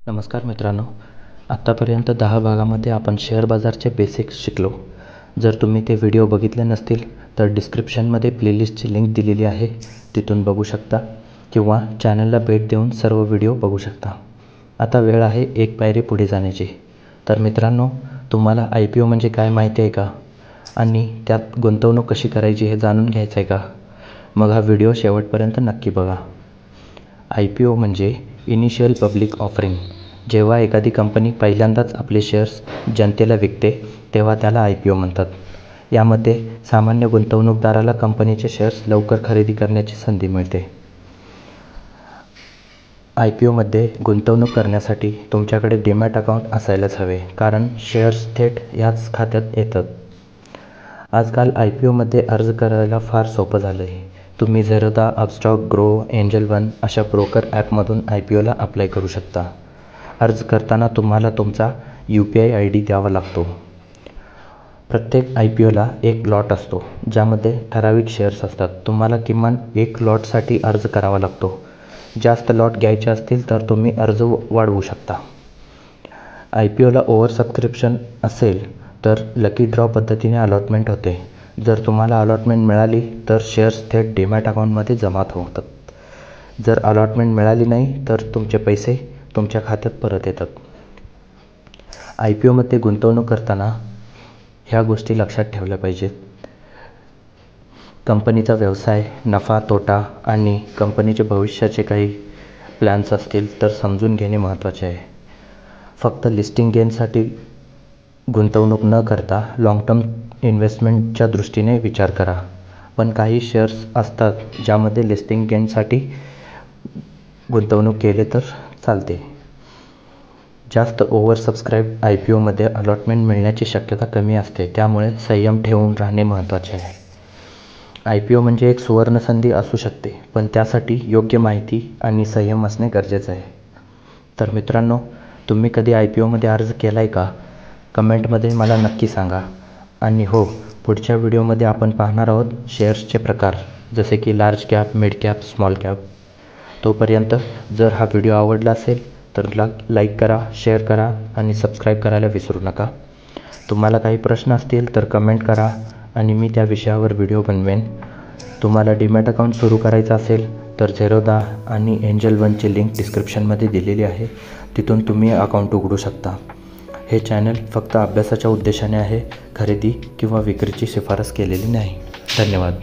नमस्कार मित्रांनो, आत्तापर्यंत 10 भागामध्ये आपण शेअर बाजारचे बेसिक्स शिकलो. जर तुम्ही ते व्हिडिओ बघितले नसतील तर डिस्क्रिप्शनमध्ये प्लेलिस्टची लिंक दिलेली आहे, तिथून बघू शकता किंवा चॅनलला भेट देऊन सर्व व्हिडिओ बघू शकता. आता वेळ आहे एक पायरी पुढे जाण्याची. तर मित्रांनो, तुम्हाला IPO म्हणजे काय माहिती आहे का? आणि त्यात गुंतवणूक कशी करायची हे जाणून घ्यायचं आहे का? मग हा व्हिडिओ शेवटपर्यंत नक्की बघा. IPO म्हणजे इनिशियल पब्लिक ऑफरिंग. जेव्हा एखादी कंपनी पहिल्यांदाच आपले शेअर्स जनतेला विकते तेव्हा त्याला IPO म्हणतात. यामध्ये सामान्य गुंतवणूकदाराला कंपनीचे शेअर्स लवकर खरेदी करण्याची संधी मिळते. IPOमध्ये गुंतवणूक करण्यासाठी तुमच्याकडे डीमॅट अकाउंट असायलाच हवे, कारण शेअर्स थेट याच खात्यात येतात. आजकाल IPOमध्ये अर्ज करायला फार सोपं झालं आहे. तुम्ही झेरोधा, अपस्टॉक, ग्रो, एंजल वन अशा ब्रोकर ॲपमधून IPOला अप्लाय करू शकता. अर्ज करताना तुम्हाला तुमचा UPI ID द्यावा लागतो. प्रत्येक IPOला एक लॉट असतो, ज्यामध्ये ठराविक शेअर्स असतात. तुम्हाला किमान एक लॉटसाठी अर्ज करावा लागतो. जास्त लॉट घ्यायचे असतील तर तुम्ही अर्ज वाढवू शकता. IPOला ओव्हर सबस्क्रिप्शन असेल तर लकी ड्रॉ पद्धतीने अलॉटमेंट होते. जर तुम्हाला अलॉटमेंट मिळाली तर शेअर्स थेट डीमॅट अकाउंटमध्ये जमा होतात. जर अलॉटमेंट मिळाली नाही तर तुमचे पैसे तुमच्या खात्यात परत येतात. IPOमध्ये गुंतवणूक करताना ह्या गोष्टी लक्षात ठेवल्या पाहिजेत. कंपनीचा व्यवसाय, नफा तोटा आणि कंपनीचे भविष्याचे काही प्लॅन्स असतील तर समजून घेणे महत्त्वाचे आहे. फक्त लिस्टिंग गेनसाठी गुंतवणूक न करता लाँग टर्म इन्व्हेस्टमेंटच्या दृष्टीने विचार करा. पण काही शेअर्स असतात ज्यामध्ये लिस्टिंग गेनसाठी गुंतवणूक केले तर चालते. जास्त ओव्हर सबस्क्राईब IPOमध्ये अलॉटमेंट मिळण्याची शक्यता कमी असते, त्यामुळे संयम ठेवून राहणे महत्त्वाचे आहे. IPO म्हणजे एक सुवर्णसंधी असू शकते, पण त्यासाठी योग्य माहिती आणि संयम असणे गरजेचे आहे. तर मित्रांनो, तुम्ही कधी IPOमध्ये अर्ज केला आहे का? कमेंटमध्ये मला नक्की सांगा. आणि हो, पुढच्या व्हिडिओमध्ये आपण पाहणार आहोत शेअर्सचे प्रकार, जसे की large cap, mid cap, small cap. तोपर्यंत जर हा व्हिडिओ आवडला असेल तर लाईक करा, शेअर करा आणि सबस्क्राईब करायला विसरू नका. तुम्हाला काही प्रश्न असतील तर कमेंट करा आणि मी त्या विषयावर व्हिडिओ बनवेन. तुम्हाला डीमॅट अकाउंट सुरू करायचं असेल तर झेरोधा आणि एंजल वनची लिंक डिस्क्रिप्शनमध्ये दिलेली आहे, तिथून तुम्ही अकाउंट उघडू शकता. हे चॅनल फक्त अभ्यासाच्या उद्देशाने आहे, खरेदी किंवा विक्रीची शिफारस केलेली नाही. धन्यवाद.